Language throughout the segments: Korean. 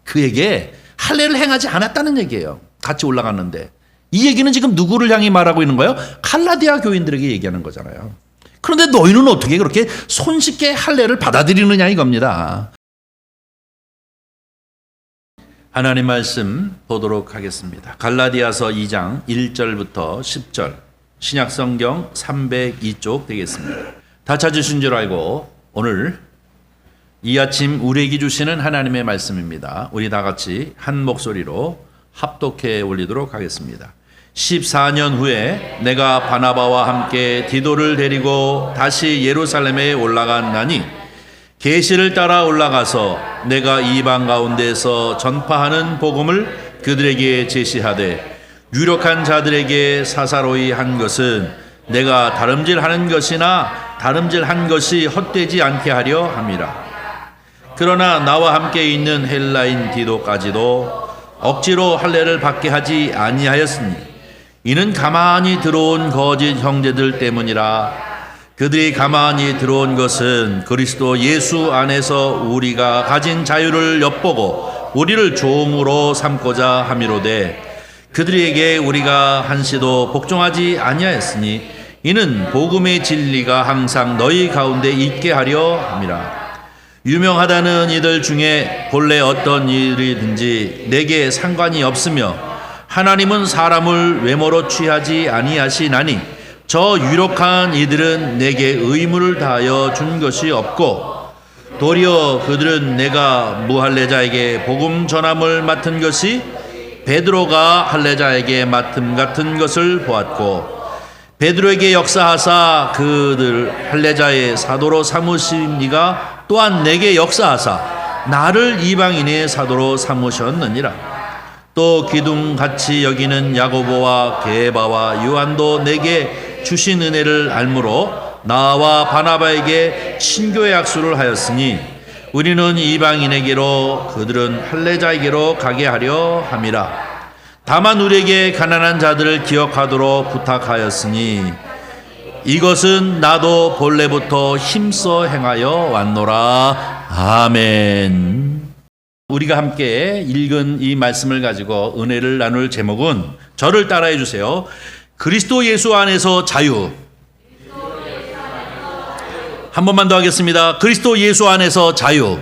그에게 할례를 행하지 않았다는 얘기예요. 같이 올라갔는데. 이 얘기는 지금 누구를 향해 말하고 있는 거예요? 갈라디아 교인들에게 얘기하는 거잖아요. 그런데 너희는 어떻게 그렇게 손쉽게 할례를 받아들이느냐 이겁니다. 하나님 말씀 보도록 하겠습니다. 갈라디아서 2장 1절부터 10절, 신약성경 302쪽 되겠습니다. 다 찾으신 줄 알고 오늘 이 아침 우리에게 주시는 하나님의 말씀입니다. 우리 다 같이 한 목소리로 합독해 올리도록 하겠습니다. 14년 후에 내가 바나바와 함께 디도를 데리고 다시 예루살렘에 올라갔나니 계시를 따라 올라가서 내가 이방 가운데서 전파하는 복음을 그들에게 제시하되 유력한 자들에게 사사로이 한 것은 내가 다름질하는 것이나 다름질한 것이 헛되지 않게 하려 함이라. 그러나 나와 함께 있는 헬라인 디도까지도 억지로 할례를 받게 하지 아니하였으니 이는 가만히 들어온 거짓 형제들 때문이라. 그들이 가만히 들어온 것은 그리스도 예수 안에서 우리가 가진 자유를 엿보고 우리를 종으로 삼고자 함이로되 그들에게 우리가 한시도 복종하지 아니하였으니 이는 복음의 진리가 항상 너희 가운데 있게 하려 함이라. 유명하다는 이들 중에 본래 어떤 일이든지 내게 상관이 없으며 하나님은 사람을 외모로 취하지 아니하시나니 저 유력한 이들은 내게 의무를 다하여 준 것이 없고 도리어 그들은 내가 무할례자에게 복음 전함을 맡은 것이 베드로가 할례자에게 맡음 같은 것을 보았고 베드로에게 역사하사 그들 할례자의 사도로 삼으신 이가 또한 내게 역사하사 나를 이방인의 사도로 삼으셨느니라. 또 기둥같이 여기는 야고보와 게바와 요한도 내게 주신 은혜를 알므로 나와 바나바에게 친교의 약수를 하였으니 우리는 이방인에게로 그들은 할례자에게로 가게 하려 함이라. 다만 우리에게 가난한 자들을 기억하도록 부탁하였으니 이것은 나도 본래부터 힘써 행하여 왔노라. 아멘. 우리가 함께 읽은 이 말씀을 가지고 은혜를 나눌 제목은 저를 따라해 주세요. 그리스도 예수 안에서 자유. 한 번만 더 하겠습니다. 그리스도 예수 안에서 자유.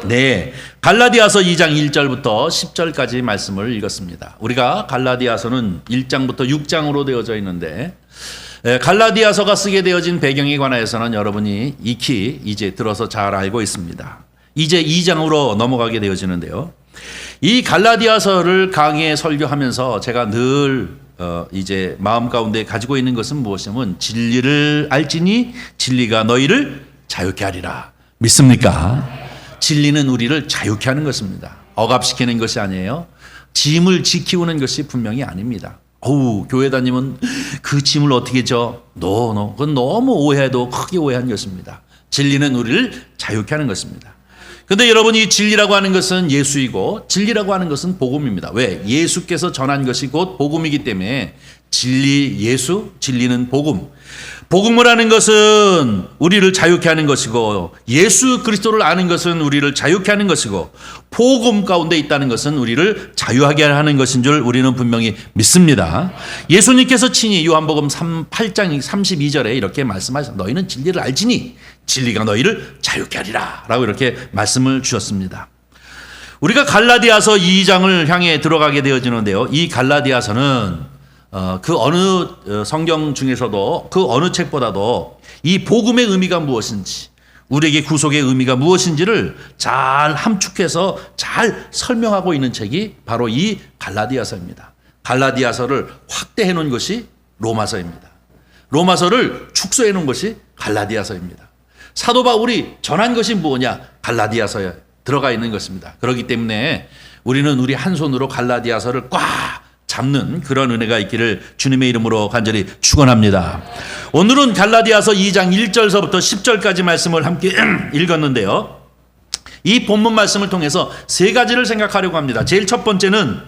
네, 갈라디아서 2장 1절부터 10절까지 말씀을 읽었습니다. 우리가 갈라디아서는 1장부터 6장으로 되어져 있는데 갈라디아서가 쓰게 되어진 배경에 관하여서는 여러분이 익히 이제 들어서 잘 알고 있습니다. 이제 2장으로 넘어가게 되어지는데요. 이 갈라디아서를 강의에 설교하면서 제가 늘 이제 마음 가운데 가지고 있는 것은 무엇이냐면 진리를 알지니 진리가 너희를 자유케 하리라. 믿습니까? 진리는 우리를 자유케 하는 것입니다. 억압시키는 것이 아니에요. 짐을 지키우는 것이 분명히 아닙니다. 교회 다니면 그 짐을 어떻게 져? 그건 너무 오해도 크게 오해한 것입니다. 진리는 우리를 자유케 하는 것입니다. 그런데 여러분, 이 진리라고 하는 것은 예수이고 진리라고 하는 것은 복음입니다. 왜? 예수께서 전한 것이 곧 복음이기 때문에 진리 예수, 진리는 복음. 복음을 아는 것은 우리를 자유케 하는 것이고 예수 그리스도를 아는 것은 우리를 자유케 하는 것이고 복음 가운데 있다는 것은 우리를 자유하게 하는 것인 줄 우리는 분명히 믿습니다. 예수님께서 친히 요한복음 8장 32절에 이렇게 말씀하셨습니다. 너희는 진리를 알지니 진리가 너희를 자유케 하리라 라고 이렇게 말씀을 주셨습니다. 우리가 갈라디아서 2장을 향해 들어가게 되어지는데요. 이 갈라디아서는 그 어느 성경 중에서도 그 어느 책보다도 이 복음의 의미가 무엇인지 우리에게 구속의 의미가 무엇인지를 잘 함축해서 잘 설명하고 있는 책이 바로 이 갈라디아서입니다. 갈라디아서를 확대해 놓은 것이 로마서입니다. 로마서를 축소해 놓은 것이 갈라디아서입니다. 사도 바울이 전한 것이 뭐냐? 갈라디아서에 들어가 있는 것입니다. 그렇기 때문에 우리는 우리 한 손으로 갈라디아서를 꽉 잡는 그런 은혜가 있기를 주님의 이름으로 간절히 축원합니다. 오늘은 갈라디아서 2장 1절서부터 10절까지 말씀을 함께 읽었는데요. 이 본문 말씀을 통해서 세 가지를 생각하려고 합니다. 제일 첫 번째는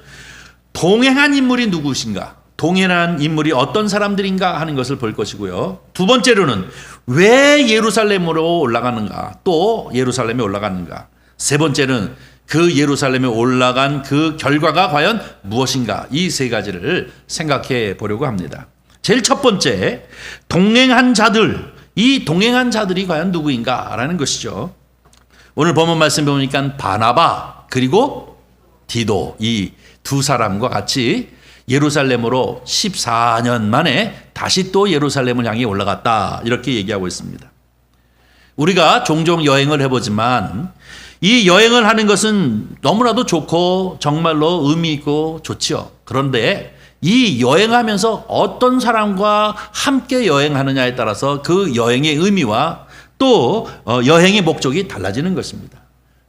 동행한 인물이 누구신가? 동행한 인물이 어떤 사람들인가 하는 것을 볼 것이고요. 두 번째로는 왜 예루살렘으로 올라가는가? 또 예루살렘에 올라갔는가? 세 번째는 그 예루살렘에 올라간 그 결과가 과연 무엇인가, 이 세 가지를 생각해 보려고 합니다. 제일 첫 번째, 동행한 자들, 이 동행한 자들이 과연 누구인가라는 것이죠. 오늘 본문 말씀 보니까 바나바 그리고 디도, 이 두 사람과 같이 예루살렘으로 14년 만에 다시 또 예루살렘을 향해 올라갔다, 이렇게 얘기하고 있습니다. 우리가 종종 여행을 해보지만 이 여행을 하는 것은 너무나도 좋고 정말로 의미 있고 좋죠. 그런데 이 여행하면서 어떤 사람과 함께 여행하느냐에 따라서 그 여행의 의미와 또 여행의 목적이 달라지는 것입니다.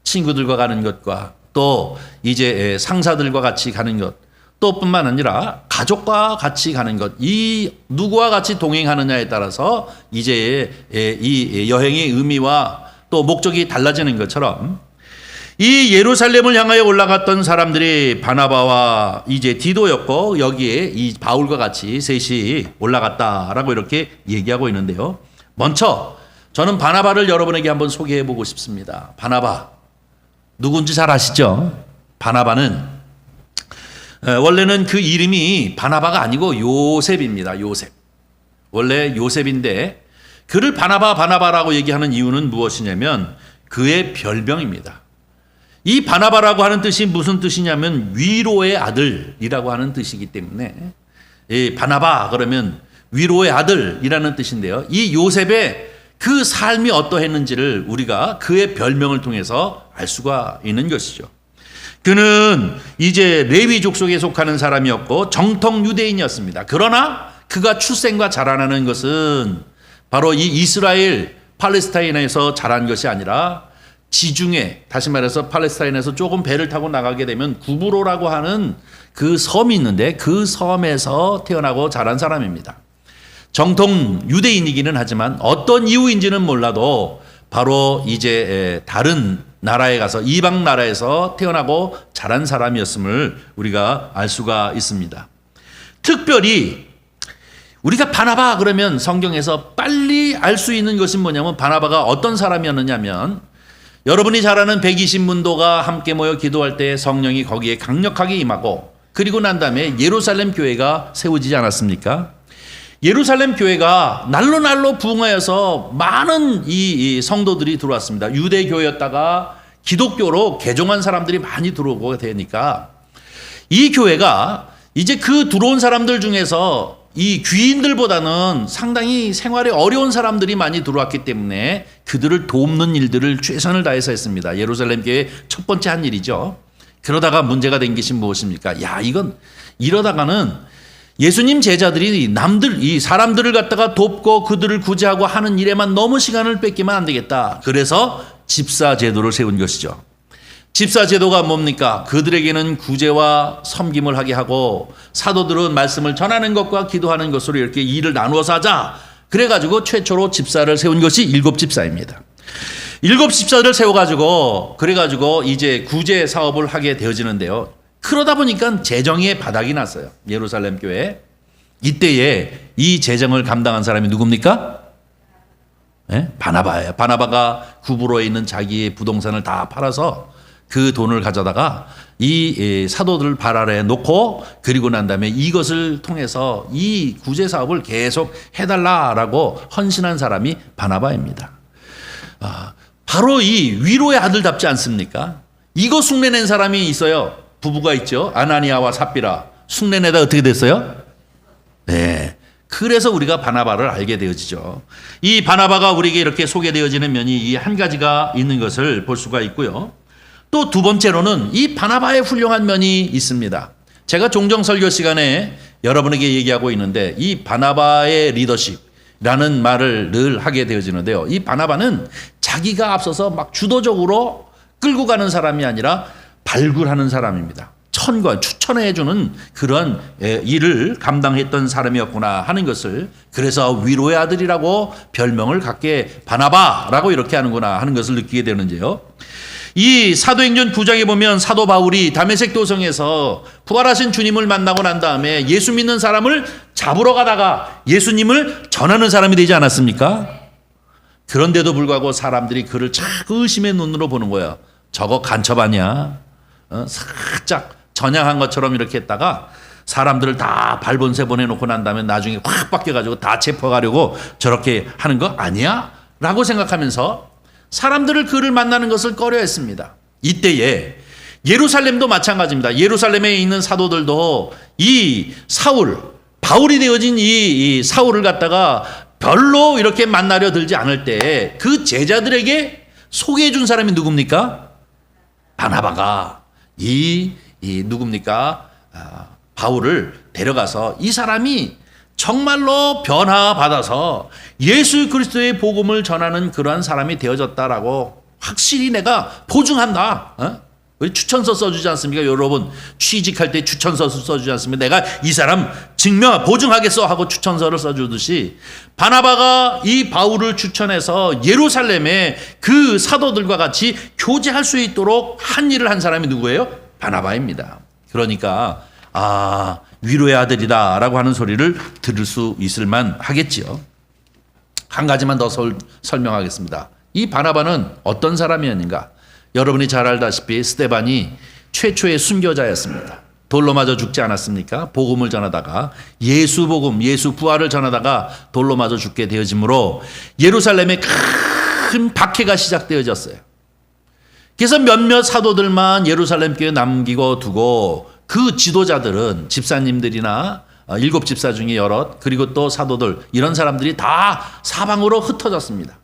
친구들과 가는 것과 또 이제 상사들과 같이 가는 것, 또 뿐만 아니라 가족과 같이 가는 것, 이 누구와 같이 동행하느냐에 따라서 이제 이 여행의 의미와 또 목적이 달라지는 것처럼 이 예루살렘을 향하여 올라갔던 사람들이 바나바와 이제 디도였고, 여기에 이 바울과 같이 셋이 올라갔다라고 이렇게 얘기하고 있는데요. 먼저 저는 바나바를 여러분에게 한번 소개해 보고 싶습니다. 바나바 누군지 잘 아시죠? 바나바는 원래는 그 이름이 바나바가 아니고 요셉입니다. 요셉. 원래 요셉인데 그를 바나바라고 얘기하는 이유는 무엇이냐면 그의 별명입니다. 이 바나바라고 하는 뜻이 무슨 뜻이냐면 위로의 아들이라고 하는 뜻이기 때문에 이 바나바 그러면 위로의 아들이라는 뜻인데요. 이 요셉의 그 삶이 어떠했는지를 우리가 그의 별명을 통해서 알 수가 있는 것이죠. 그는 이제 레위 족속에 속하는 사람이었고 정통 유대인이었습니다. 그러나 그가 출생과 자라나는 것은 바로 이 이스라엘 팔레스타인에서 자란 것이 아니라 지중해, 다시 말해서 팔레스타인에서 조금 배를 타고 나가게 되면 구브로라고 하는 그 섬이 있는데 그 섬에서 태어나고 자란 사람입니다. 정통 유대인이기는 하지만 어떤 이유인지는 몰라도 바로 이제 다른 나라에 가서 이방 나라에서 태어나고 자란 사람이었음을 우리가 알 수가 있습니다. 특별히 우리가 바나바 그러면 성경에서 빨리 알 수 있는 것은 뭐냐면 바나바가 어떤 사람이었느냐면 여러분이 잘 아는 120문도가 함께 모여 기도할 때 성령이 거기에 강력하게 임하고 그리고 난 다음에 예루살렘 교회가 세워지지 않았습니까? 예루살렘 교회가 날로 부흥하여서 많은 이 성도들이 들어왔습니다. 유대 교회였다가 기독교로 개종한 사람들이 많이 들어오게 되니까 이 교회가 이제 그 들어온 사람들 중에서 이 귀인들보다는 상당히 생활이 어려운 사람들이 많이 들어왔기 때문에 그들을 돕는 일들을 최선을 다해서 했습니다. 예루살렘 교회 첫 번째 한 일이죠. 그러다가 문제가 된 것이 무엇입니까? 이건 이러다가는 예수님 제자들이 이 사람들을 갖다가 돕고 그들을 구제하고 하는 일에만 너무 시간을 뺏기면 안 되겠다. 그래서 집사 제도를 세운 것이죠. 집사 제도가 뭡니까? 그들에게는 구제와 섬김을 하게 하고 사도들은 말씀을 전하는 것과 기도하는 것으로 이렇게 일을 나누어서 하자. 그래가지고 최초로 집사를 세운 것이 7집사입니다. 7집사를 세워가지고 그래가지고 이제 구제 사업을 하게 되어지는데요. 그러다 보니까 재정의 바닥이 났어요. 예루살렘 교회. 이때에 이 재정을 감당한 사람이 누굽니까? 네? 바나바예요. 바나바가 구브로에 있는 자기의 부동산을 다 팔아서 그 돈을 가져다가 이 사도들 발 아래에 놓고 그리고 난 다음에 이것을 통해서 이 구제 사업을 계속 해달라라고 헌신한 사람이 바나바입니다. 바로 이 위로의 아들답지 않습니까? 이거 흉내낸 사람이 있어요. 부부가 있죠. 아나니아와 삽비라. 흉내내다 어떻게 됐어요? 네. 그래서 우리가 바나바를 알게 되어지죠. 이 바나바가 우리에게 이렇게 소개되어지는 면이 이 한 가지가 있는 것을 볼 수가 있고요. 또 두 번째로는 이 바나바의 훌륭한 면이 있습니다. 제가 종종 설교 시간에 여러분에게 얘기하고 있는데 이 바나바의 리더십이라는 말을 늘 하게 되어지는데요. 이 바나바는 자기가 앞서서 막 주도적으로 끌고 가는 사람이 아니라 발굴하는 사람입니다. 추천해주는 그런 일을 감당했던 사람이었구나 하는 것을, 그래서 위로의 아들이라고 별명을 갖게 바나바라고 이렇게 하는구나 하는 것을 느끼게 되는데요. 이 사도행전 9장에 보면 사도 바울이 다메섹 도성에서 부활하신 주님을 만나고 난 다음에 예수 믿는 사람을 잡으러 가다가 예수님을 전하는 사람이 되지 않았습니까? 그런데도 불구하고 사람들이 그를 자꾸 의심의 눈으로 보는 거예요. 저거 간첩 아니야? 살짝 전향한 것처럼 이렇게 했다가 사람들을 다 발본세 보내놓고 난 다음에 나중에 확 바뀌어가지고 다 체포하려고 저렇게 하는 거 아니야? 라고 생각하면서 사람들을 그를 만나는 것을 꺼려했습니다. 이때에 예루살렘도 마찬가지입니다. 예루살렘에 있는 사도들도 이 바울이 되어진 이 사울을 갖다가 별로 이렇게 만나려 들지 않을 때 그 제자들에게 소개해 준 사람이 누굽니까? 바나바가 누굽니까? 바울을 데려가서 이 사람이 정말로 변화받아서 예수 그리스도의 복음을 전하는 그러한 사람이 되어졌다라고 확실히 내가 보증한다. 우리 추천서 써주지 않습니까? 여러분 취직할 때 추천서 써주지 않습니까? 내가 이 사람 보증하겠어 하고 추천서를 써주듯이 바나바가 이 바울을 추천해서 예루살렘에 그 사도들과 같이 교제할 수 있도록 한 일을 한 사람이 누구예요? 바나바입니다. 그러니까 위로의 아들이다 라고 하는 소리를 들을 수 있을 만 하겠지요. 한 가지만 더 설명하겠습니다. 이 바나바는 어떤 사람이었는가? 여러분이 잘 알다시피 스데반이 최초의 순교자였습니다. 돌로 맞아 죽지 않았습니까? 복음을 전하다가 예수 복음, 예수 부활을 전하다가 돌로 맞아 죽게 되어지므로 예루살렘에 큰 박해가 시작되어졌어요. 그래서 몇몇 사도들만 예루살렘 교회에 남기고 두고 그 지도자들은 집사님들이나 7 집사 중에 여럿 그리고 또 사도들 이런 사람들이 다 사방으로 흩어졌습니다.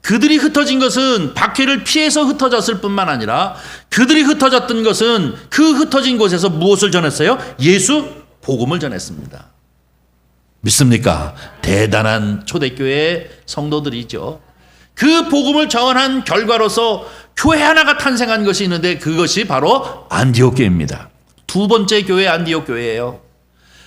그들이 흩어진 것은 박해를 피해서 흩어졌을 뿐만 아니라 그들이 흩어졌던 것은 그 흩어진 곳에서 무엇을 전했어요? 예수 복음을 전했습니다. 믿습니까? 대단한 초대교회 성도들이죠. 그 복음을 전한 결과로서 교회 하나가 탄생한 것이 있는데 그것이 바로 안디옥 교회입니다. 두 번째 교회 안디옥 교회예요.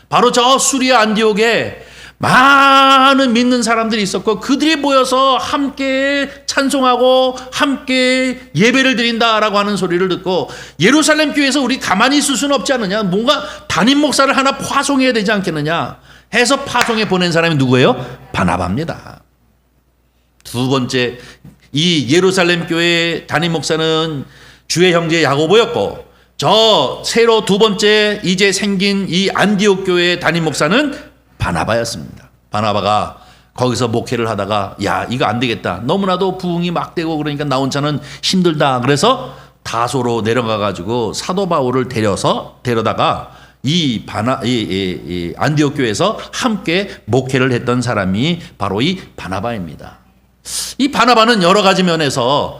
바로 저 수리아 안디옥에 많은 믿는 사람들이 있었고 그들이 모여서 함께 찬송하고 함께 예배를 드린다라고 하는 소리를 듣고 예루살렘 교회에서 우리 가만히 있을 수는 없지 않느냐, 뭔가 담임 목사를 하나 파송해야 되지 않겠느냐 해서 파송해 보낸 사람이 누구예요? 바나바입니다. 두 번째 이 예루살렘 교회 담임 목사는 주의 형제 야고보였고 저 새로 두 번째 이제 생긴 이 안디옥 교회의 담임 목사는 바나바였습니다. 바나바가 거기서 목회를 하다가 야 이거 안 되겠다. 너무나도 부흥이 막 되고 그러니까 나 혼자는 힘들다. 그래서 다소로 내려가 가지고 사도 바울을 데려다가 이 안디옥 교회에서 함께 목회를 했던 사람이 바로 이 바나바입니다. 이 바나바는 여러 가지 면에서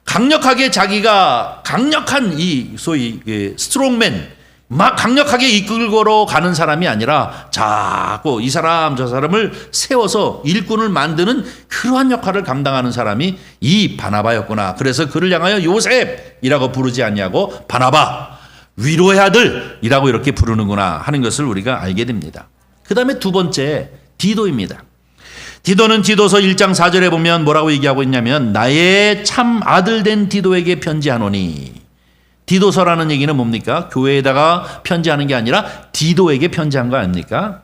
강력하게 자기가 강력한 이 소위 스트롱맨 막 강력하게 이끌고 가는 사람이 아니라 자꾸 이 사람 저 사람을 세워서 일꾼을 만드는 그러한 역할을 감당하는 사람이 이 바나바였구나. 그래서 그를 향하여 요셉이라고 부르지 않냐고 바나바 위로의 아들이라고 이렇게 부르는구나 하는 것을 우리가 알게 됩니다. 그 다음에 두 번째 디도입니다. 디도는 디도서 1장 4절에 보면 뭐라고 얘기하고 있냐면 나의 참 아들 된 디도에게 편지하노니. 디도서라는 얘기는 뭡니까? 교회에다가 편지하는 게 아니라 디도에게 편지한 거 아닙니까?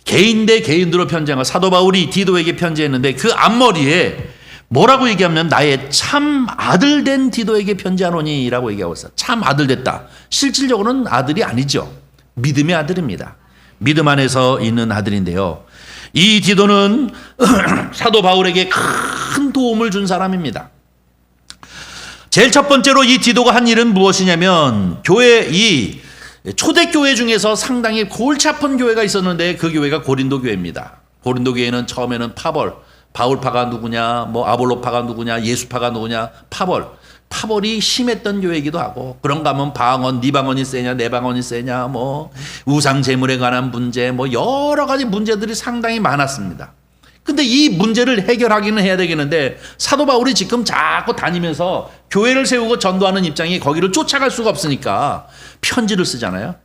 개인 대 개인으로 편지한 거. 사도 바울이 디도에게 편지했는데 그 앞머리에 뭐라고 얘기하면 나의 참 아들 된 디도에게 편지하노니 라고 얘기하고 있어요. 참 아들 됐다. 실질적으로는 아들이 아니죠. 믿음의 아들입니다. 믿음 안에서 있는 아들인데요. 이 디도는 사도 바울에게 큰 도움을 준 사람입니다. 제일 첫 번째로 이 디도가 한 일은 무엇이냐면 이 초대교회 중에서 상당히 골치 아픈 교회가 있었는데 그 교회가 고린도 교회입니다. 고린도 교회는 처음에는 바울파가 누구냐, 뭐 아볼로파가 누구냐, 예수파가 누구냐, 파벌이 심했던 교회이기도 하고 그런가 하면 네 방언이 세냐 내 방언이 세냐 뭐 우상 제물에 관한 문제 뭐 여러 가지 문제들이 상당히 많았습니다. 근데 이 문제를 해결하기는 해야 되겠는데 사도 바울이 지금 자꾸 다니면서 교회를 세우고 전도하는 입장이 거기를 쫓아갈 수가 없으니까 편지를 쓰잖아요.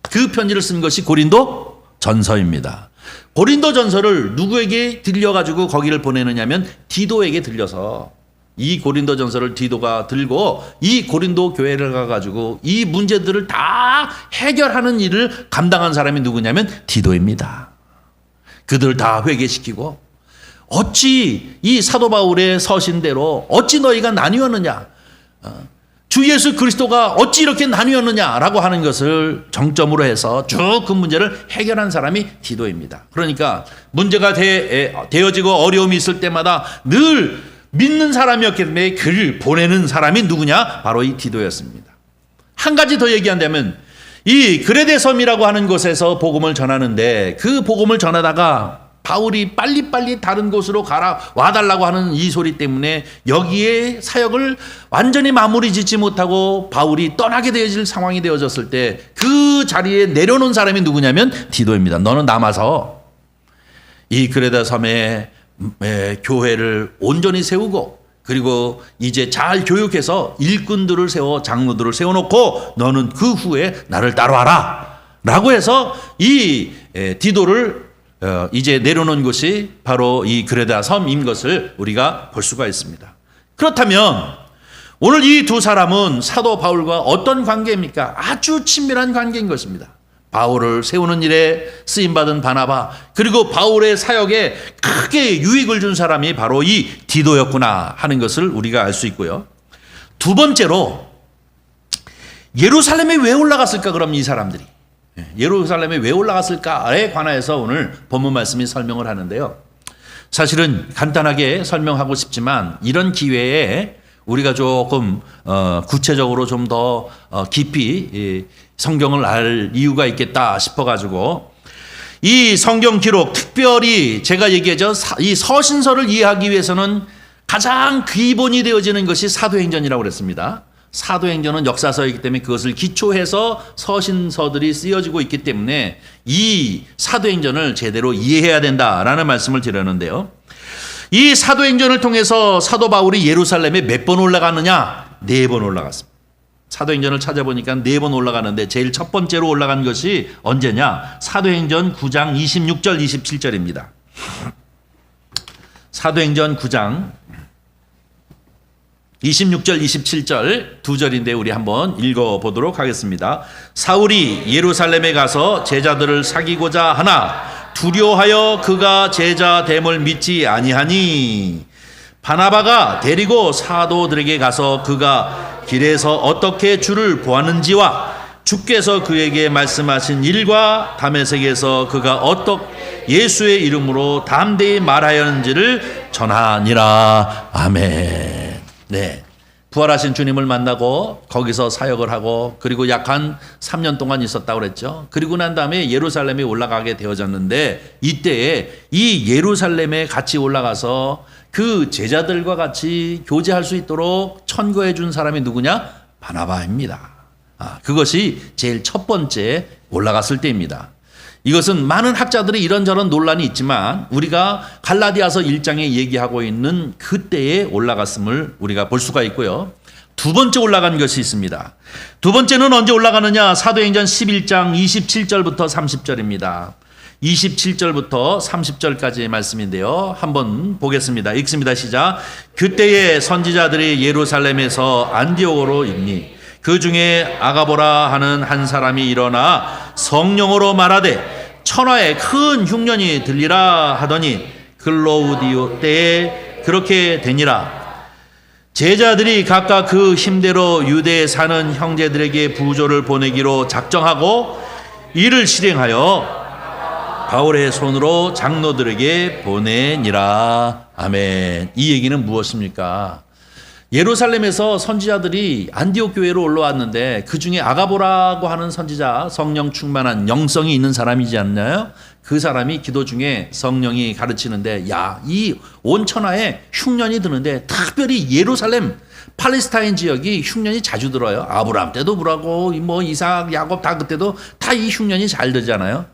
그 편지를 쓴 것이 고린도 전서입니다. 고린도 전서를 누구에게 들려가지고 거기를 보내느냐면 디도에게 들려서 이 고린도 전서를 디도가 들고 이 고린도 교회를 가가지고 이 문제들을 다 해결하는 일을 감당한 사람이 누구냐면 디도입니다. 그들을 다 회개시키고 어찌 이 사도 바울의 서신대로 어찌 너희가 나뉘었느냐 주 예수 그리스도가 어찌 이렇게 나뉘었느냐라고 하는 것을 정점으로 해서 쭉 그 문제를 해결한 사람이 디도입니다. 그러니까 문제가 되어지고 어려움이 있을 때마다 늘 믿는 사람이었기 때문에 그를 보내는 사람이 누구냐? 바로 이 디도였습니다. 한 가지 더 얘기한다면 이 그레데 섬이라고 하는 곳에서 복음을 전하는데 그 복음을 전하다가 바울이 빨리빨리 다른 곳으로 와달라고 하는 이 소리 때문에 여기에 사역을 완전히 마무리 짓지 못하고 바울이 떠나게 되어질 상황이 되어졌을 때 그 자리에 내려놓은 사람이 누구냐면 디도입니다. 너는 남아서 이 그레데 섬에 교회를 온전히 세우고 그리고 이제 잘 교육해서 일꾼들을 세워 장로들을 세워놓고 너는 그 후에 나를 따라와라 라고 해서 이 디도를 이제 내려놓은 곳이 바로 이 그레다 섬인 것을 우리가 볼 수가 있습니다. 그렇다면 오늘 이 두 사람은 사도 바울과 어떤 관계입니까? 아주 친밀한 관계인 것입니다. 바울을 세우는 일에 쓰임받은 바나바 그리고 바울의 사역에 크게 유익을 준 사람이 바로 이 디도였구나 하는 것을 우리가 알 수 있고요. 두 번째로 예루살렘에 왜 올라갔을까 그럼 이 사람들이 예루살렘에 왜 올라갔을까에 관하여서 오늘 본문 말씀이 설명을 하는데요. 사실은 간단하게 설명하고 싶지만 이런 기회에 우리가 조금 구체적으로 좀 더 깊이 성경을 알 이유가 있겠다 싶어가지고 이 성경 기록 특별히 제가 얘기하죠. 이 서신서를 이해하기 위해서는 가장 기본이 되어지는 것이 사도행전이라고 그랬습니다. 사도행전은 역사서이기 때문에 그것을 기초해서 서신서들이 쓰여지고 있기 때문에 이 사도행전을 제대로 이해해야 된다라는 말씀을 드렸는데요. 이 사도행전을 통해서 사도 바울이 예루살렘에 몇 번 올라갔느냐? 4번 올라갔습니다. 사도행전을 찾아보니까 4번 올라가는데 제일 첫 번째로 올라간 것이 언제냐? 사도행전 9장 26절 27절입니다. 사도행전 9장 26절 27절 두 절인데 우리 한번 읽어보도록 하겠습니다. 사울이 예루살렘에 가서 제자들을 사귀고자 하나 두려워하여 그가 제자됨을 믿지 아니하니 바나바가 데리고 사도들에게 가서 그가 길에서 어떻게 주를 보았는지와 주께서 그에게 말씀하신 일과 다메섹에서 그가 어떻게 예수의 이름으로 담대히 말하였는지를 전하니라. 아멘. 네. 부활하신 주님을 만나고 거기서 사역을 하고 그리고 약 한 3년 동안 있었다고 그랬죠. 그리고 난 다음에 예루살렘에 올라가게 되어졌는데 이때에 이 예루살렘에 같이 올라가서 그 제자들과 같이 교제할 수 있도록 천거해 준 사람이 누구냐? 바나바입니다. 그것이 제일 첫 번째 올라갔을 때입니다. 이것은 많은 학자들이 이런저런 논란이 있지만 우리가 갈라디아서 1장에 얘기하고 있는 그때에 올라갔음을 우리가 볼 수가 있고요. 두 번째 올라간 것이 있습니다. 두 번째는 언제 올라가느냐? 사도행전 11장 27절부터 30절입니다. 27절부터 30절까지의 말씀인데요. 한번 보겠습니다. 읽습니다. 시작. 그때의 선지자들이 예루살렘에서 안디옥으로 있니 그 중에 아가보라 하는 한 사람이 일어나 성령으로 말하되 천하에 큰 흉년이 들리라 하더니 글로우디오 때에 그렇게 되니라. 제자들이 각각 그 힘대로 유대에 사는 형제들에게 부조를 보내기로 작정하고 이를 실행하여 바울의 손으로 장로들에게 보내니라. 아멘. 이 얘기는 무엇입니까? 예루살렘에서 선지자들이 안디옥 교회로 올라왔는데 그 중에 아가보라고 하는 선지자, 성령 충만한 영성이 있는 사람이지 않나요? 그 사람이 기도 중에 성령이 가르치는데 이 온 천하에 흉년이 드는데 특별히 예루살렘 팔레스타인 지역이 흉년이 자주 들어요. 아브라함 때도 그러고 뭐 이삭, 야곱 다 그때도 다 이 흉년이 잘 들잖아요.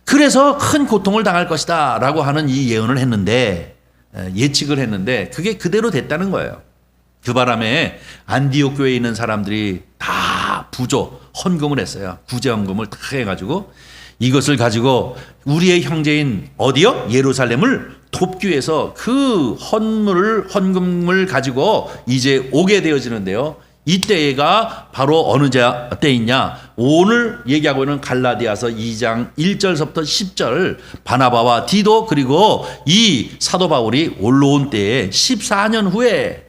그래서 큰 고통을 당할 것이다 라고 하는 이 예언을 했는데 예측을 했는데 그게 그대로 됐다는 거예요. 그 바람에 안디옥 교회에 있는 사람들이 다 부조, 헌금을 했어요. 구제헌금을 다 해가지고 이것을 가지고 우리의 형제인 어디요? 예루살렘을 돕기 위해서 그 헌금을 가지고 이제 오게 되어지는데요. 이때가 바로 어느 때이냐? 오늘 얘기하고 있는 갈라디아서 2장 1절서부터 10절 바나바와 디도 그리고 이 사도 바울이 올라온 때에 14년 후에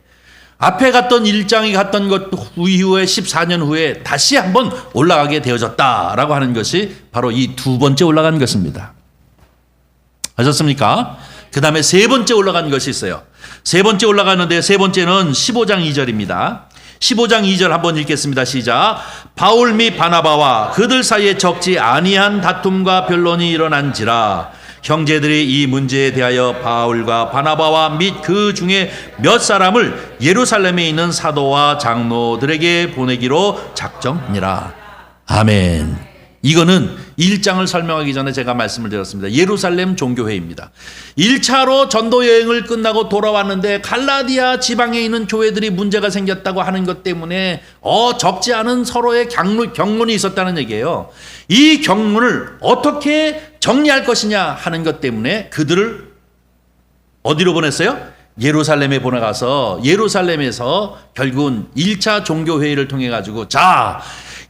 앞에 갔던 1장이 갔던 것 이후에 14년 후에 다시 한번 올라가게 되어졌다라고 하는 것이 바로 이 두 번째 올라간 것입니다. 아셨습니까? 그 다음에 세 번째 올라간 것이 있어요. 세 번째 올라가는데 세 번째는 15장 2절입니다. 15장 2절 한번 읽겠습니다. 시작. 바울 및 바나바와 그들 사이에 적지 아니한 다툼과 변론이 일어난지라 형제들이 이 문제에 대하여 바울과 바나바와 및 그 중에 몇 사람을 예루살렘에 있는 사도와 장로들에게 보내기로 작정하니라. 아멘. 이거는 1장을 설명하기 전에 제가 말씀을 드렸습니다. 예루살렘 종교회의입니다. 1차로 전도 여행을 끝나고 돌아왔는데 갈라디아 지방에 있는 교회들이 문제가 생겼다고 하는 것 때문에 적지 않은 서로의 경론이 있었다는 얘기예요. 이 경론을 어떻게 정리할 것이냐 하는 것 때문에 그들을 어디로 보냈어요? 예루살렘에 보내가서 예루살렘에서 결국은 1차 종교회의를 통해 가지고 자,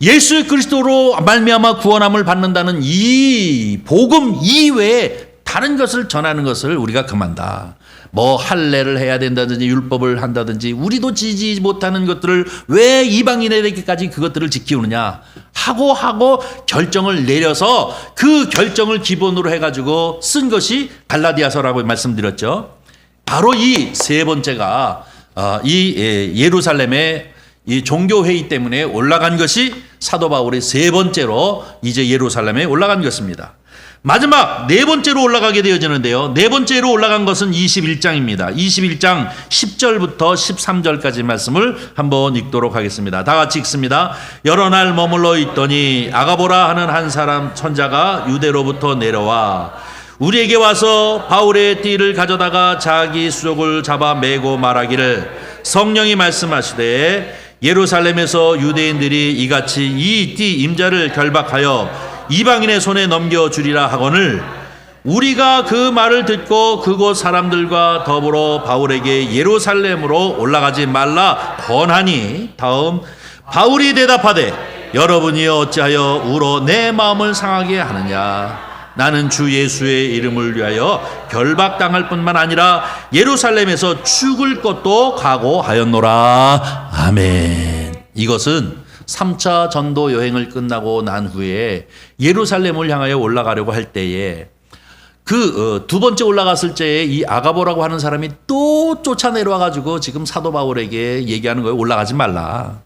예수 그리스도로 말미암아 구원함을 받는다는 이 복음 이외에 다른 것을 전하는 것을 우리가 금한다. 뭐 할례를 해야 된다든지 율법을 한다든지 우리도 지지 못하는 것들을 왜 이방인에게까지 그것들을 지키느냐 하고 결정을 내려서 그 결정을 기본으로 해가지고 쓴 것이 갈라디아서라고 말씀드렸죠. 바로 이 세 번째가 이 예루살렘의 이 종교회의 때문에 올라간 것이 사도 바울의 세 번째로 이제 예루살렘에 올라간 것입니다. 마지막 네 번째로 올라가게 되어지는데요. 네 번째로 올라간 것은 21장입니다. 21장 10절부터 13절까지 말씀을 한번 읽도록 하겠습니다. 다 같이 읽습니다. 여러 날 머물러 있더니 아가보라 하는 한 사람 천자가 유대로부터 내려와 우리에게 와서 바울의 띠를 가져다가 자기 수족을 잡아 매고 말하기를 성령이 말씀하시되 예루살렘에서 유대인들이 이같이 이 띠 임자를 결박하여 이방인의 손에 넘겨주리라 하거늘 우리가 그 말을 듣고 그곳 사람들과 더불어 바울에게 예루살렘으로 올라가지 말라 권하니 다음 바울이 대답하되 여러분이 어찌하여 울어 내 마음을 상하게 하느냐 나는 주 예수의 이름을 위하여 결박당할 뿐만 아니라 예루살렘에서 죽을 것도 각오하였노라. 아멘. 이것은 3차 전도 여행을 끝나고 난 후에 예루살렘을 향하여 올라가려고 할 때에 그 두 번째 올라갔을 때에 이 아가보라고 하는 사람이 또 쫓아내려와 가지고 지금 사도 바울에게 얘기하는 거예요. 올라가지 말라.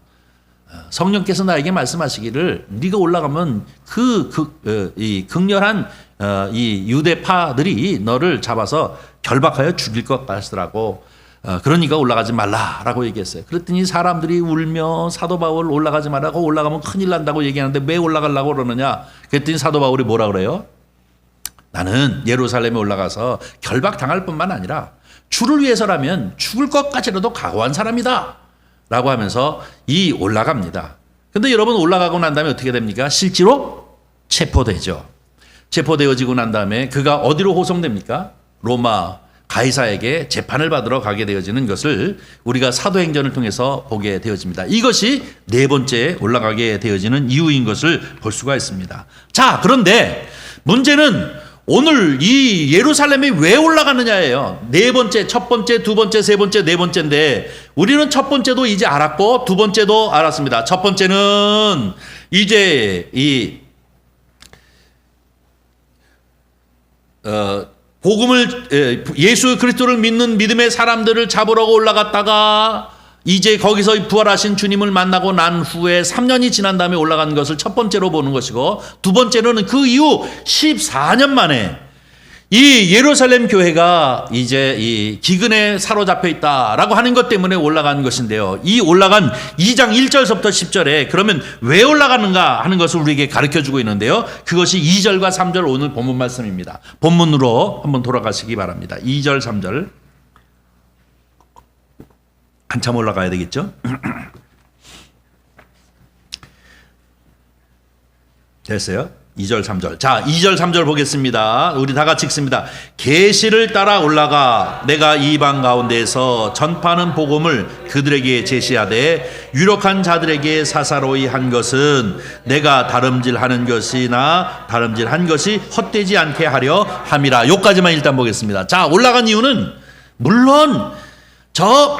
성령께서 나에게 말씀하시기를 네가 올라가면 이 극렬한 이 유대파들이 너를 잡아서 결박하여 죽일 것 같으라고 그러니까 올라가지 말라라고 얘기했어요. 그랬더니 사람들이 울며 사도 바울 올라가지 말라고 올라가면 큰일 난다고 얘기하는데 왜 올라가려고 그러느냐 그랬더니 사도 바울이 뭐라 그래요? 나는 예루살렘에 올라가서 결박당할 뿐만 아니라 주를 위해서라면 죽을 것까지라도 각오한 사람이다 라고 하면서 이 올라갑니다. 근데 여러분 올라가고 난 다음에 어떻게 됩니까? 실제로 체포되죠. 체포되어지고 난 다음에 그가 어디로 호송됩니까? 로마 가이사에게 재판을 받으러 가게 되어지는 것을 우리가 사도행전을 통해서 보게 되어집니다. 이것이 네 번째 올라가게 되어지는 이유인 것을 볼 수가 있습니다. 자, 그런데 문제는 오늘 이 예루살렘이 왜 올라가느냐예요. 네 번째, 첫 번째, 두 번째, 세 번째, 네 번째인데 우리는 첫 번째도 이제 알았고 두 번째도 알았습니다. 첫 번째는 이제 이 복음을 예수 그리스도를 믿는 믿음의 사람들을 잡으러 올라갔다가 이제 거기서 부활하신 주님을 만나고 난 후에 3년이 지난 다음에 올라간 것을 첫 번째로 보는 것이고 두 번째로는 그 이후 14년 만에 이 예루살렘 교회가 이제 이 기근에 사로잡혀 있다라고 하는 것 때문에 올라간 것인데요. 이 올라간 2장 1절서부터 10절에 그러면 왜 올라가는가 하는 것을 우리에게 가르쳐주고 있는데요. 그것이 2절과 3절 오늘 본문 말씀입니다. 본문으로 한번 돌아가시기 바랍니다. 2절 3절 한참 올라가야 되겠죠? 됐어요? 2절 3절. 자, 2절 3절 보겠습니다. 우리 다 같이 읽습니다. 계시를 따라 올라가 내가 이방 가운데에서 전파하는 복음을 그들에게 제시하되 유력한 자들에게 사사로이 한 것은 내가 다름질하는 것이나 다름질한 것이 헛되지 않게 하려 함이라. 요까지만 일단 보겠습니다. 자, 올라간 이유는 물론 저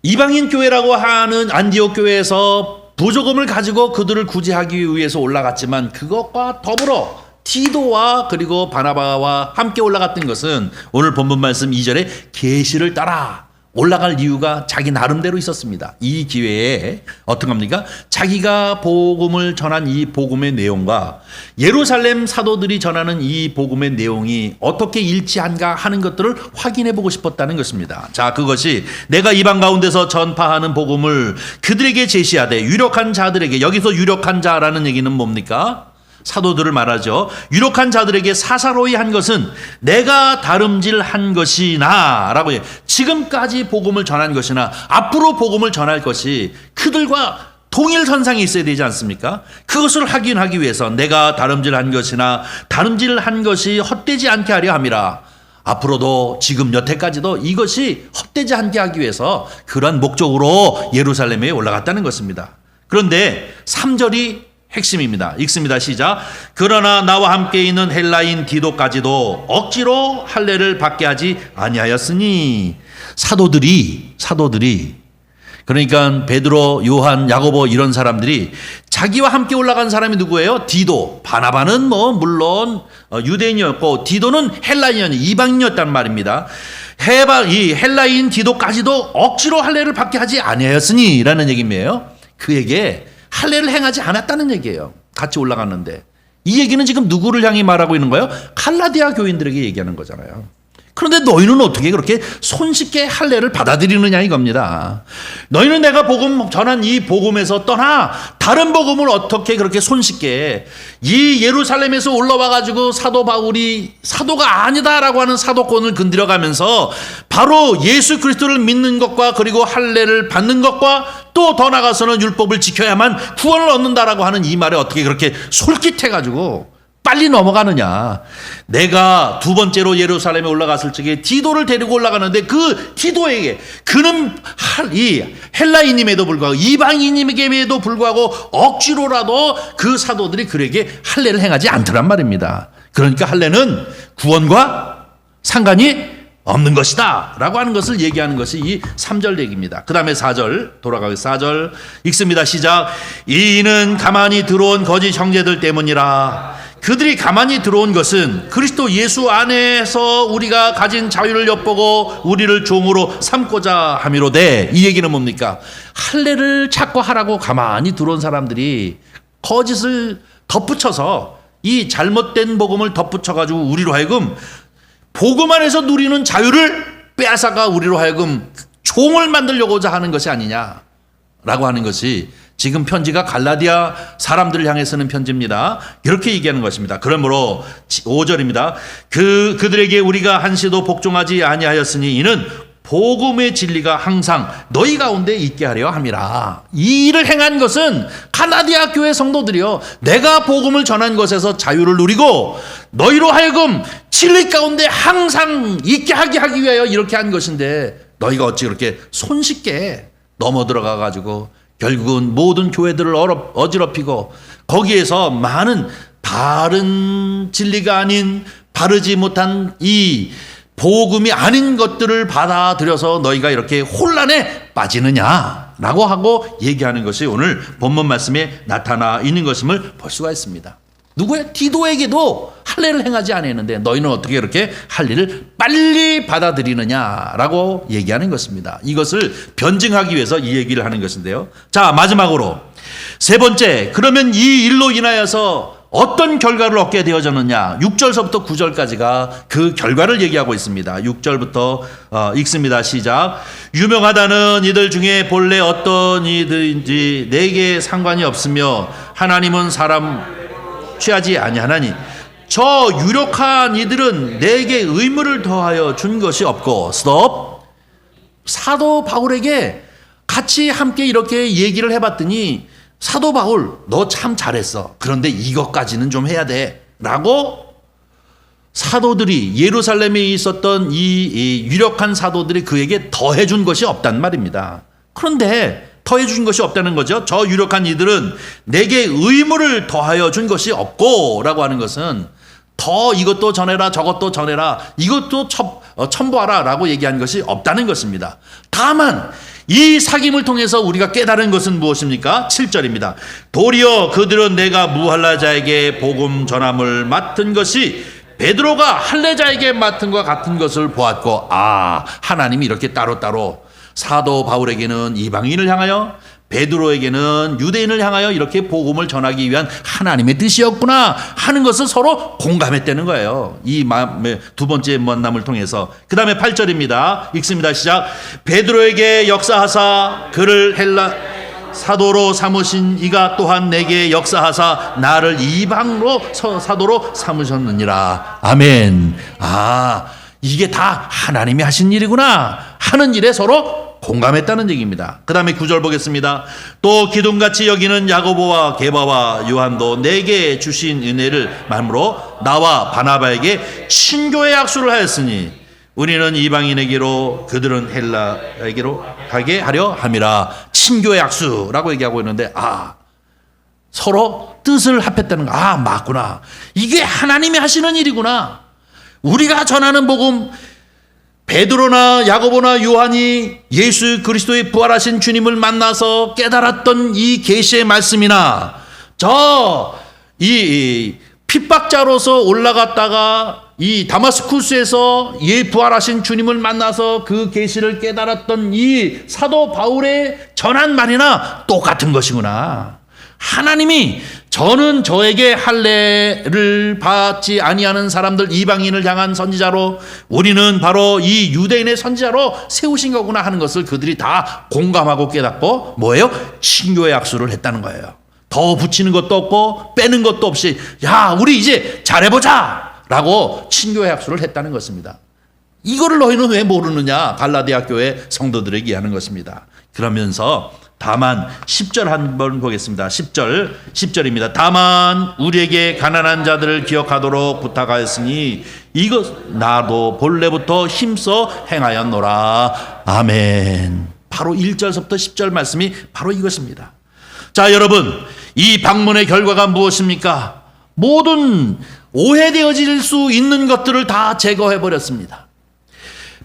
이방인 교회라고 하는 안디옥 교회에서 부조금을 가지고 그들을 구제하기 위해서 올라갔지만 그것과 더불어 디도와 그리고 바나바와 함께 올라갔던 것은 오늘 본문 말씀 2절에 계시를 따라 올라갈 이유가 자기 나름대로 있었습니다. 이 기회에 어떤 겁니까? 자기가 복음을 전한 이 복음의 내용과 예루살렘 사도들이 전하는 이 복음의 내용이 어떻게 일치한가 하는 것들을 확인해 보고 싶었다는 것입니다. 자, 그것이 내가 이방 가운데서 전파하는 복음을 그들에게 제시하되 유력한 자들에게, 여기서 유력한 자라는 얘기는 뭡니까? 사도들을 말하죠. 유력한 자들에게 사사로이 한 것은 내가 다름질한 것이나 라고 해요. 지금까지 복음을 전한 것이나 앞으로 복음을 전할 것이 그들과 동일선상에 있어야 되지 않습니까? 그것을 확인하기 위해서 내가 다름질한 것이나 다름질한 것이 헛되지 않게 하려 함이라. 앞으로도 지금 여태까지도 이것이 헛되지 않게 하기 위해서 그러한 목적으로 예루살렘에 올라갔다는 것입니다. 그런데 3절이 핵심입니다. 읽습니다. 시작. 그러나 나와 함께 있는 헬라인 디도까지도 억지로 할례를 받게 하지 아니하였으니. 사도들이 그러니까 베드로, 요한, 야고보 이런 사람들이 자기와 함께 올라간 사람이 누구예요? 디도. 바나바는 물론 유대인이었고 디도는 헬라인이었니, 이방인이었단 말입니다. 이 헬라인 디도까지도 억지로 할례를 받게 하지 아니하였으니 라는 얘기예요. 그에게 할례를 행하지 않았다는 얘기예요. 같이 올라갔는데. 이 얘기는 지금 누구를 향해 말하고 있는 거예요? 갈라디아 교인들에게 얘기하는 거잖아요. 그런데 너희는 어떻게 그렇게 손쉽게 할례를 받아들이느냐 이겁니다. 너희는 내가 복음 전한 이 복음에서 떠나 다른 복음을 어떻게 그렇게 손쉽게, 이 예루살렘에서 올라와 가지고 사도 바울이 사도가 아니다라고 하는 사도권을 건드려가면서 바로 예수 그리스도를 믿는 것과 그리고 할례를 받는 것과 또 더 나가서는 율법을 지켜야만 구원을 얻는다라고 하는 이 말에 어떻게 그렇게 솔깃해 가지고 빨리 넘어가느냐. 내가 두 번째로 예루살렘에 올라갔을 적에 디도를 데리고 올라가는데 그 디도에게, 그는 이 헬라인임에도 불구하고 이방인임에도 불구하고 억지로라도 그 사도들이 그에게 할례를 행하지 않더란 말입니다. 그러니까 할례는 구원과 상관이 없는 것이다 라고 하는 것을 얘기하는 것이 이 3절 얘기입니다. 그 다음에 4절 돌아가겠습니다. 4절 읽습니다. 시작. 이는 가만히 들어온 거짓 형제들 때문이라. 그들이 가만히 들어온 것은 그리스도 예수 안에서 우리가 가진 자유를 엿보고 우리를 종으로 삼고자 함이로되. 이 얘기는 뭡니까? 할례를 자꾸 하라고 가만히 들어온 사람들이 거짓을 덧붙여서, 이 잘못된 복음을 덧붙여가지고 우리로 하여금 복음 안에서 누리는 자유를 빼앗아가 우리로 하여금 종을 만들려고자 하는 것이 아니냐라고 하는 것이 지금 편지가 갈라디아 사람들을 향해 쓰는 편지입니다. 이렇게 얘기하는 것입니다. 그러므로 5절입니다. 그들에게 우리가 한시도 복종하지 아니하였으니 이는 복음의 진리가 항상 너희 가운데 있게 하려 함이라. 이 일을 행한 것은 갈라디아 교회 성도들이요, 내가 복음을 전한 것에서 자유를 누리고 너희로 하여금 진리 가운데 항상 있게 하기 위하여 이렇게 한 것인데, 너희가 어찌 그렇게 손쉽게 넘어 들어가 가지고 결국은 모든 교회들을 어지럽히고 거기에서 많은 바른 진리가 아닌, 바르지 못한 이 복음이 아닌 것들을 받아들여서 너희가 이렇게 혼란에 빠지느냐라고 하고 얘기하는 것이 오늘 본문 말씀에 나타나 있는 것임을 볼 수가 있습니다. 누구의 디도에게도 할례를 행하지 않았는데 너희는 어떻게 이렇게 할례를 빨리 받아들이느냐라고 얘기하는 것입니다. 이것을 변증하기 위해서 이 얘기를 하는 것인데요. 자, 마지막으로 세 번째, 그러면 이 일로 인하여서 어떤 결과를 얻게 되어졌느냐. 6절서부터 9절까지가 그 결과를 얘기하고 있습니다. 6절부터 읽습니다. 시작. 유명하다는 이들 중에 본래 어떤 이들인지 내게 상관이 없으며 하나님은 사람 취하지 아니하나니 저 유력한 이들은 내게 의무를 더하여 준 것이 없고. 스톱. 사도 바울에게 같이 함께 이렇게 얘기를 해봤더니 사도 바울, 너 참 잘했어. 그런데 이것까지는 좀 해야 돼. 라고 사도들이, 예루살렘에 있었던 이 유력한 사도들이 그에게 더해준 것이 없단 말입니다. 그런데 더해준 것이 없다는 거죠. 저 유력한 이들은 내게 의무를 더하여 준 것이 없고 라고 하는 것은 더 이것도 전해라, 저것도 전해라, 이것도 첨부하라 라고 얘기한 것이 없다는 것입니다. 다만 이 사귐을 통해서 우리가 깨달은 것은 무엇입니까? 7절입니다. 도리어 그들은 내가 무할라자에게 복음 전함을 맡은 것이 베드로가 할례자에게 맡은 것과 같은 것을 보았고, 하나님이 이렇게 따로따로 사도 바울에게는 이방인을 향하여, 베드로에게는 유대인을 향하여 이렇게 복음을 전하기 위한 하나님의 뜻이었구나 하는 것을 서로 공감했다는 거예요. 이 두 번째 만남을 통해서. 그 다음에 8절입니다. 읽습니다. 시작. 베드로에게 역사하사 그를 헬라 사도로 삼으신 이가 또한 내게 역사하사 나를 이방으로 사도로 삼으셨느니라. 아멘. 이게 다 하나님이 하신 일이구나 하는 일에 서로 공감했다는 얘기입니다. 그 다음에 9절 보겠습니다. 또 기둥같이 여기는 야고보와 게바와 요한도 내게 주신 은혜를 말므로 나와 바나바에게 친교의 약수를 하였으니 우리는 이방인에게로 그들은 헬라에게로 가게 하려 함이라. 친교의 약수라고 얘기하고 있는데 서로 뜻을 합했다는 거. 맞구나. 이게 하나님이 하시는 일이구나. 우리가 전하는 복음, 베드로나 야고보나 요한이 예수 그리스도의 부활하신 주님을 만나서 깨달았던 이 계시의 말씀이나 이 핍박자로서 올라갔다가 이 다마스쿠스에서 부활하신 주님을 만나서 그 계시를 깨달았던 이 사도 바울의 전한 말이나 똑같은 것이구나. 하나님이 저는 저에게 할례를 받지 아니하는 사람들 이방인을 향한 선지자로, 우리는 바로 이 유대인의 선지자로 세우신 거구나 하는 것을 그들이 다 공감하고 깨닫고 뭐예요? 친교의 약수를 했다는 거예요. 더 붙이는 것도 없고 빼는 것도 없이 우리 이제 잘해보자 라고 친교의 약수를 했다는 것입니다. 이거를 너희는 왜 모르느냐? 갈라디아 교회 성도들에게 얘기하는 것입니다. 그러면서 다만 10절 한번 보겠습니다. 10절입니다. 다만 우리에게 가난한 자들을 기억하도록 부탁하였으니 이것 나도 본래부터 힘써 행하였노라. 아멘. 바로 1절부터 10절 말씀이 바로 이것입니다. 자, 여러분, 이 방문의 결과가 무엇입니까? 모든 오해되어질 수 있는 것들을 다 제거해버렸습니다.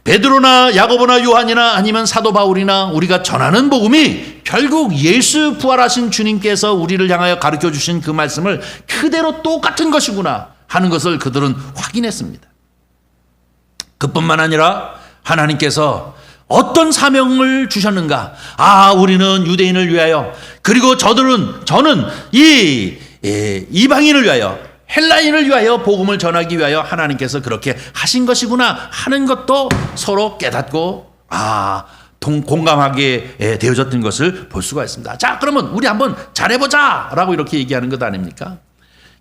베드로나 야고보나 요한이나 아니면 사도 바울이나 우리가 전하는 복음이 결국 예수 부활하신 주님께서 우리를 향하여 가르쳐 주신 그 말씀을 그대로 똑같은 것이구나 하는 것을 그들은 확인했습니다. 그뿐만 아니라 하나님께서 어떤 사명을 주셨는가? 우리는 유대인을 위하여, 그리고 저는 이방인을 위하여, 헬라인을 위하여 복음을 전하기 위하여 하나님께서 그렇게 하신 것이구나 하는 것도 서로 깨닫고 공감하게 되어졌던 것을 볼 수가 있습니다. 자, 그러면 우리 한번 잘해보자 라고 이렇게 얘기하는 것 아닙니까?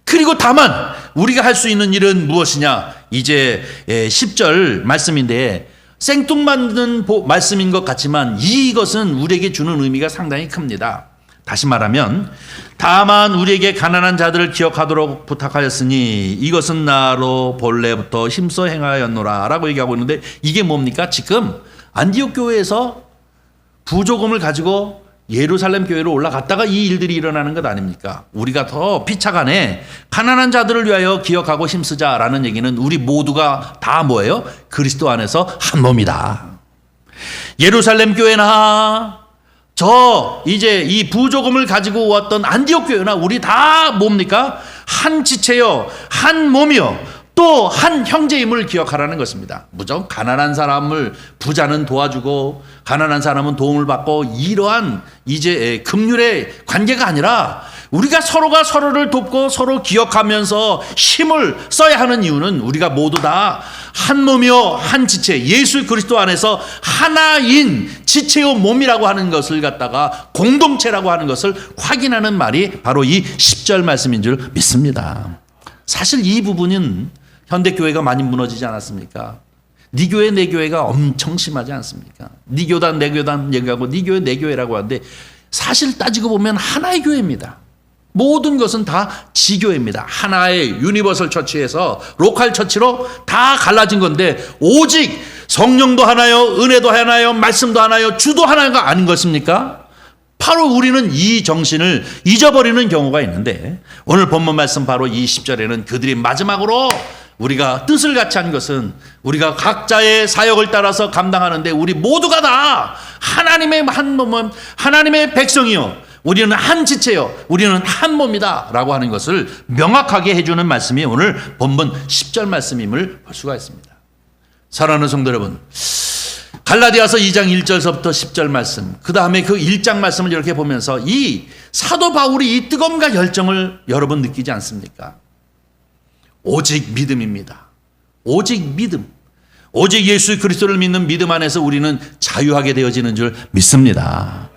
그리고 다만 우리가 할 수 있는 일은 무엇이냐? 이제 10절 말씀인데 생뚱맞는 말씀인 것 같지만 이것은 우리에게 주는 의미가 상당히 큽니다. 다시 말하면 다만 우리에게 가난한 자들을 기억하도록 부탁하였으니 이것은 나로 본래부터 힘써 행하였노라 라고 얘기하고 있는데 이게 뭡니까? 지금 안디옥 교회에서 부조금을 가지고 예루살렘 교회로 올라갔다가 이 일들이 일어나는 것 아닙니까? 우리가 더 피차간에 가난한 자들을 위하여 기억하고 힘쓰자라는 얘기는 우리 모두가 다 뭐예요? 그리스도 안에서 한 몸이다. 예루살렘 교회나 이제 이 부조금을 가지고 왔던 안디옥 교회나 우리 다 뭡니까? 한 지체요, 한 몸이요, 또 한 형제임을 기억하라는 것입니다. 무조건 가난한 사람을 부자는 도와주고 가난한 사람은 도움을 받고 이러한 이제 긍휼의 관계가 아니라 우리가 서로가 서로를 돕고 서로 기억하면서 힘을 써야 하는 이유는 우리가 모두 다 한 몸이요 한 지체, 예수 그리스도 안에서 하나인 지체요 몸이라고 하는 것을 갖다가 공동체라고 하는 것을 확인하는 말이 바로 이 10절 말씀인 줄 믿습니다. 사실 이 부분은 현대교회가 많이 무너지지 않았습니까? 네 교회 내 교회가 엄청 심하지 않습니까? 네 교단 내 교단 얘기하고 네 교회 내 교회라고 하는데 사실 따지고 보면 하나의 교회입니다. 모든 것은 다 지교회입니다. 하나의 유니버설 처치에서 로컬 처치로 다 갈라진 건데 오직 성령도 하나요, 은혜도 하나요, 말씀도 하나요, 주도 하나가 아닌 것입니까? 바로 우리는 이 정신을 잊어버리는 경우가 있는데 오늘 본문 말씀 바로 이 10절에는 그들이 마지막으로 우리가 뜻을 같이 한 것은 우리가 각자의 사역을 따라서 감당하는데 우리 모두가 다 하나님의 한 몸은 하나님의 백성이요 우리는 한 지체요 우리는 한 몸이다 라고 하는 것을 명확하게 해주는 말씀이 오늘 본문 10절 말씀임을 볼 수가 있습니다. 사랑하는 성도 여러분, 갈라디아서 2장 1절서부터 10절 말씀, 그 다음에 그 1장 말씀을 이렇게 보면서 이 사도 바울이 이 뜨거움과 열정을 여러분 느끼지 않습니까? 오직 믿음입니다. 오직 믿음. 오직 예수 그리스도를 믿는 믿음 안에서 우리는 자유하게 되어지는 줄 믿습니다.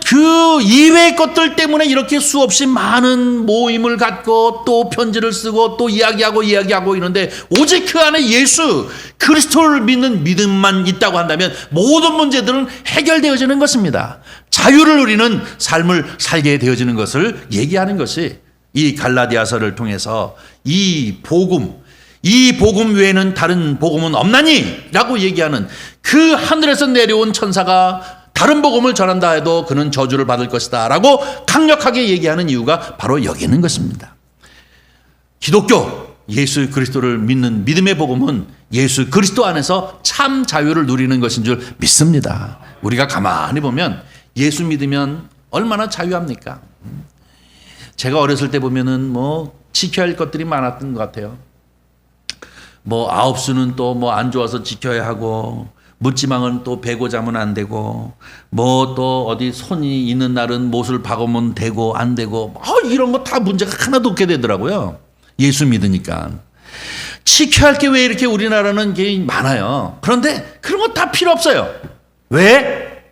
그 이외의 것들 때문에 이렇게 수없이 많은 모임을 갖고 또 편지를 쓰고 또 이야기하고 이러는데 오직 그 안에 예수 그리스도를 믿는 믿음만 있다고 한다면 모든 문제들은 해결되어지는 것입니다. 자유를 누리는 삶을 살게 되어지는 것을 얘기하는 것이 이 갈라디아서를 통해서 이 복음 외에는 다른 복음은 없나니? 라고 얘기하는 그 하늘에서 내려온 천사가 다른 복음을 전한다 해도 그는 저주를 받을 것이다 라고 강력하게 얘기하는 이유가 바로 여기 있는 것입니다. 기독교 예수 그리스도를 믿는 믿음의 복음은 예수 그리스도 안에서 참 자유를 누리는 것인 줄 믿습니다. 우리가 가만히 보면 예수 믿으면 얼마나 자유합니까? 제가 어렸을 때 보면은 지켜야 할 것들이 많았던 것 같아요. 아홉수는 또 안 좋아서 지켜야 하고, 묻지망은 또 베고 자면 안 되고, 또 어디 손이 있는 날은 못을 박으면 되고 안 되고, 이런 거 다 문제가 하나도 없게 되더라고요. 예수 믿으니까. 지켜야 할 게 왜 이렇게 우리나라는 게 많아요. 그런데 그런 거 다 필요 없어요. 왜?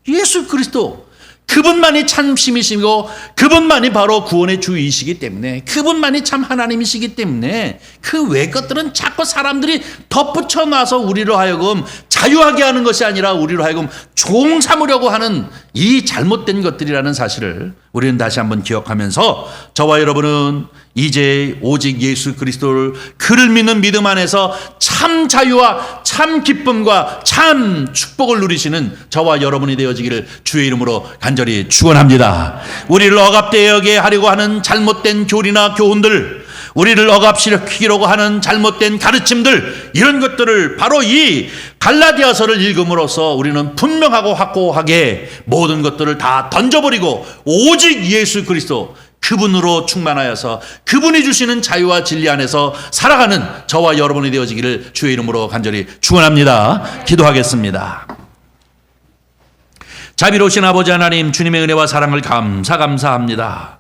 예수 그리스도. 그분만이 참심이시고 그분만이 바로 구원의 주이시기 때문에 그분만이 참 하나님이시기 때문에 그 외 것들은 자꾸 사람들이 덧붙여 놔서 우리로 하여금 자유하게 하는 것이 아니라 우리로 하여금 종 삼으려고 하는 이 잘못된 것들이라는 사실을 우리는 다시 한번 기억하면서 저와 여러분은 이제 오직 예수 그리스도를 그를 믿는 믿음 안에서 참 자유와 참 기쁨과 참 축복을 누리시는 저와 여러분이 되어지기를 주의 이름으로 간절히 축원합니다. 우리를 억압되게 하려고 하는 잘못된 교리나 교훈들, 우리를 억압시키려고 하는 잘못된 가르침들, 이런 것들을 바로 이 갈라디아서를 읽음으로써 우리는 분명하고 확고하게 모든 것들을 다 던져버리고 오직 예수 그리스도 그분으로 충만하여서 그분이 주시는 자유와 진리 안에서 살아가는 저와 여러분이 되어지기를 주의 이름으로 간절히 축원합니다. 기도하겠습니다. 자비로우신 아버지 하나님, 주님의 은혜와 사랑을 감사합니다.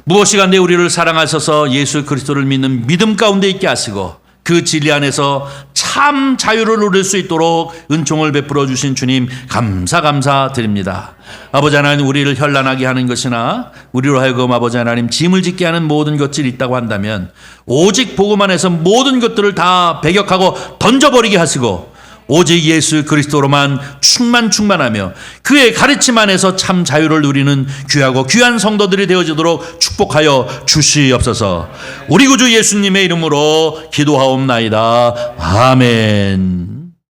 무엇이간데 우리를 사랑하셔서 예수 그리스도를 믿는 믿음 가운데 있게 하시고 그 진리 안에서 참 자유를 누릴 수 있도록 은총을 베풀어 주신 주님 감사드립니다. 아버지 하나님, 우리를 현란하게 하는 것이나 우리로 하여금 아버지 하나님 짐을 짓게 하는 모든 것들이 있다고 한다면 오직 복음 안에서 모든 것들을 다 배격하고 던져버리게 하시고 오직 예수 그리스도로만 충만하며 그의 가르침 안에서 참 자유를 누리는 귀하고 귀한 성도들이 되어지도록 축복하여 주시옵소서. 우리 구주 예수님의 이름으로 기도하옵나이다. 아멘.